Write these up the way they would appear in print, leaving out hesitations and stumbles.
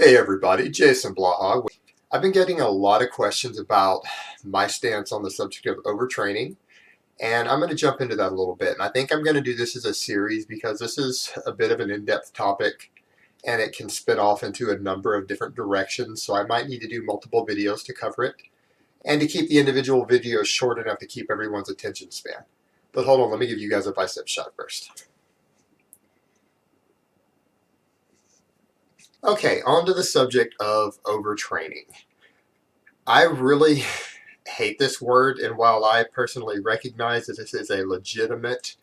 Hey everybody, Jason Blaha. I've been getting a lot of questions about my stance on the subject of overtraining, and I'm going to jump into that a little bit. And I think I'm going to do this as a series because this is a bit of an in-depth topic and it can spin off into a number of different directions. So I might need to do multiple videos to cover it and to keep the individual videos short enough to keep everyone's attention span. But hold on, let me give you guys a bicep shot first. Okay, on to the subject of overtraining. I really hate this word, and while I personally recognize that this is a legitimate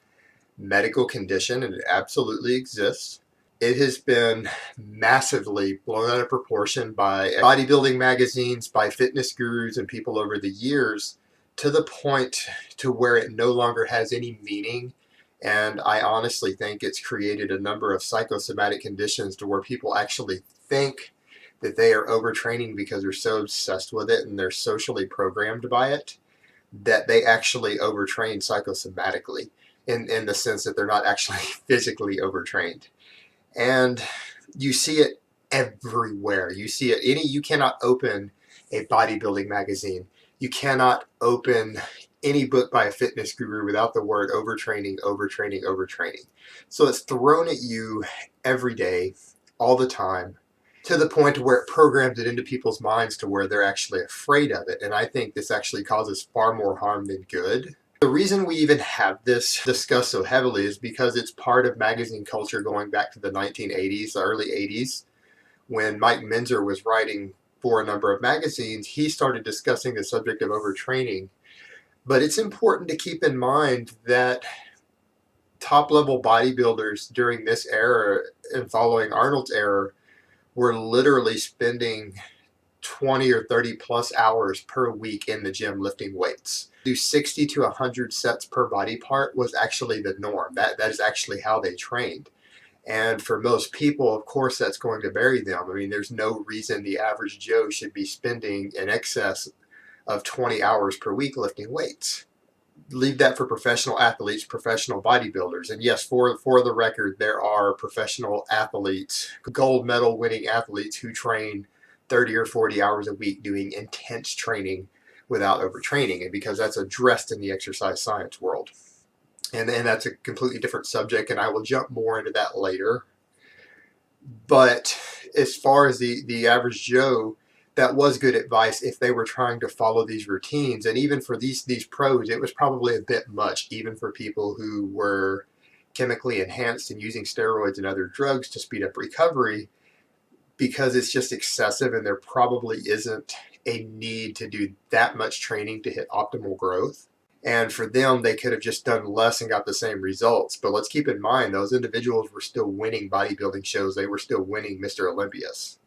medical condition and it absolutely exists, it has been massively blown out of proportion by bodybuilding magazines, by fitness gurus, and people over the years to the point to where it no longer has any meaning. And I honestly think it's created a number of psychosomatic conditions to where people actually think that they are overtraining because they're so obsessed with it and they're socially programmed by it that they actually overtrain psychosomatically in the sense that they're not actually physically overtrained. And you see it everywhere. You see it you cannot open a bodybuilding magazine. You cannot open any book by a fitness guru without the word overtraining, overtraining, overtraining. So it's thrown at you every day, all the time, to the point where it programs it into people's minds to where they're actually afraid of it. And I think this actually causes far more harm than good. The reason we even have this discussed so heavily is because it's part of magazine culture going back to the 1980s, the early 80s, when Mike Menzer was writing for a number of magazines. He started discussing the subject of overtraining. But it's important to keep in mind that top level bodybuilders during this era and following Arnold's era were literally spending 20 or 30 plus hours per week in the gym lifting weights. Do 60 to 100 sets per body part was actually the norm. That is actually how they trained. And for most people, of course, that's going to vary them. I mean, there's no reason the average Joe should be spending in excess of 20 hours per week lifting weights. Leave that for professional athletes, professional bodybuilders. And yes, for the record, there are professional athletes, gold medal winning athletes who train 30 or 40 hours a week doing intense training without overtraining, and because that's addressed in the exercise science world. And that's a completely different subject, and I will jump more into that later. But as far as the average Joe, that was good advice if they were trying to follow these routines. And even for these pros, it was probably a bit much, even for people who were chemically enhanced and using steroids and other drugs to speed up recovery, because it's just excessive and there probably isn't a need to do that much training to hit optimal growth. And for them, they could have just done less and got the same results. But let's keep in mind, those individuals were still winning bodybuilding shows. They were still winning Mr. Olympias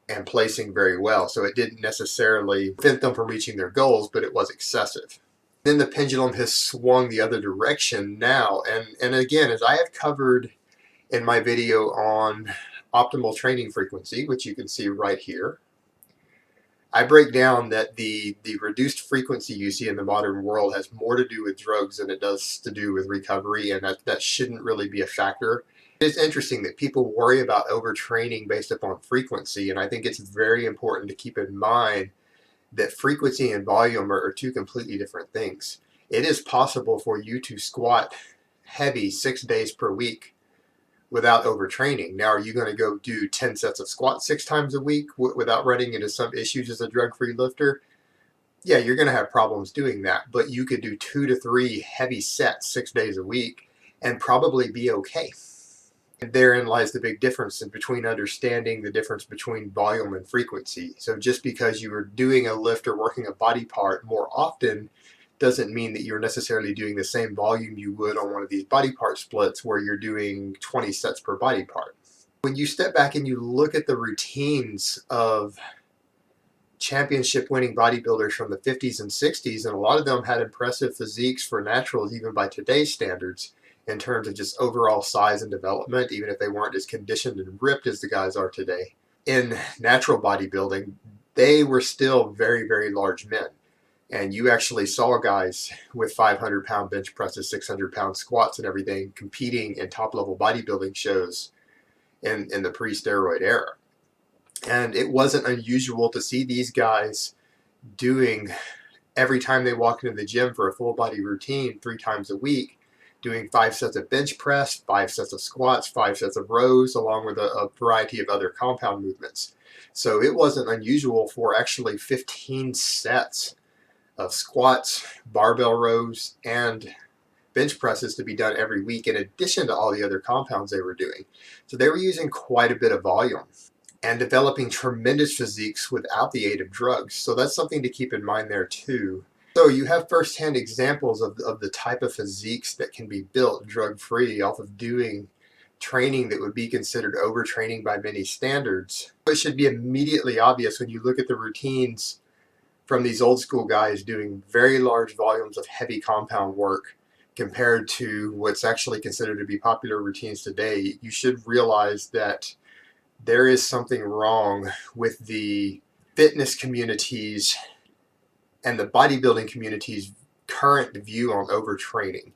and placing very well. So it didn't necessarily prevent them from reaching their goals, but it was excessive. Then the pendulum has swung the other direction now. And again, as I have covered in my video on optimal training frequency, which you can see right here, I break down that the reduced frequency you see in the modern world has more to do with drugs than it does to do with recovery, and that shouldn't really be a factor. It's interesting that people worry about overtraining based upon frequency, and I think it's very important to keep in mind that frequency and volume are two completely different things. It is possible for you to squat heavy 6 days per week without overtraining. Now, are you going to go do 10 sets of squats 6 times a week without running into some issues as a drug-free lifter? Yeah, you're going to have problems doing that, but you could do 2 to 3 heavy sets 6 days a week and probably be okay. And therein lies the big difference in between understanding the difference between volume and frequency. So just because you are doing a lift or working a body part more often doesn't mean that you're necessarily doing the same volume you would on one of these body part splits where you're doing 20 sets per body part. When you step back and you look at the routines of championship winning bodybuilders from the 50s and 60s, and a lot of them had impressive physiques for naturals even by today's standards in terms of just overall size and development, even if they weren't as conditioned and ripped as the guys are today. In natural bodybuilding, they were still very, very large men. And you actually saw guys with 500-pound bench presses, 600-pound squats and everything competing in top-level bodybuilding shows in the pre-steroid era. And it wasn't unusual to see these guys doing, every time they walk into the gym for a full body routine 3 times a week, doing 5 sets of bench press, 5 sets of squats, 5 sets of rows, along with a variety of other compound movements. So it wasn't unusual for actually 15 sets of squats, barbell rows, and bench presses to be done every week in addition to all the other compounds they were doing. So they were using quite a bit of volume and developing tremendous physiques without the aid of drugs. So that's something to keep in mind there too. So you have firsthand examples of the type of physiques that can be built drug-free off of doing training that would be considered overtraining by many standards. It should be immediately obvious when you look at the routines from these old school guys doing very large volumes of heavy compound work compared to what's actually considered to be popular routines today. You should realize that there is something wrong with the fitness communities and the bodybuilding community's current view on overtraining.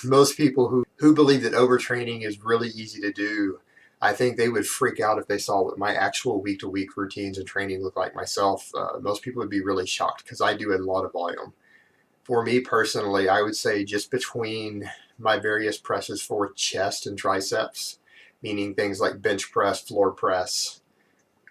Most people who believe that overtraining is really easy to do, I think they would freak out if they saw what my actual week-to-week routines and training look like myself. Most people would be really shocked because I do a lot of volume. For me personally, I would say just between my various presses for chest and triceps, meaning things like bench press, floor press,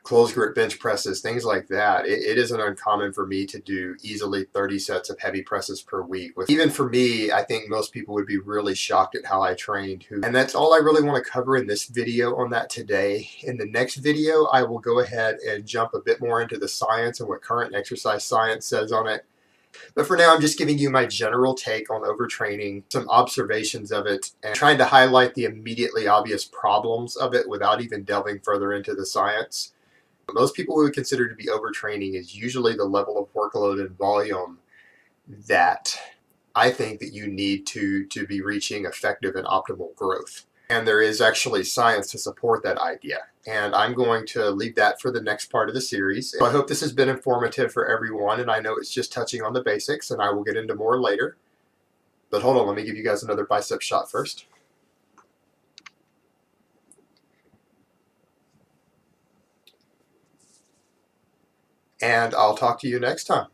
closed grip bench presses, things like that, it isn't uncommon for me to do easily 30 sets of heavy presses per week. Even for me, I think most people would be really shocked at how I trained. And that's all I really want to cover in this video on that today. In the next video, I will go ahead and jump a bit more into the science and what current exercise science says on it. But for now, I'm just giving you my general take on overtraining, some observations of it, and trying to highlight the immediately obvious problems of it without even delving further into the science. What most people would consider to be overtraining is usually the level of workload and volume that I think that you need to be reaching effective and optimal growth. And there is actually science to support that idea. And I'm going to leave that for the next part of the series. So I hope this has been informative for everyone, and I know it's just touching on the basics, and I will get into more later. But hold on, let me give you guys another bicep shot first. And I'll talk to you next time.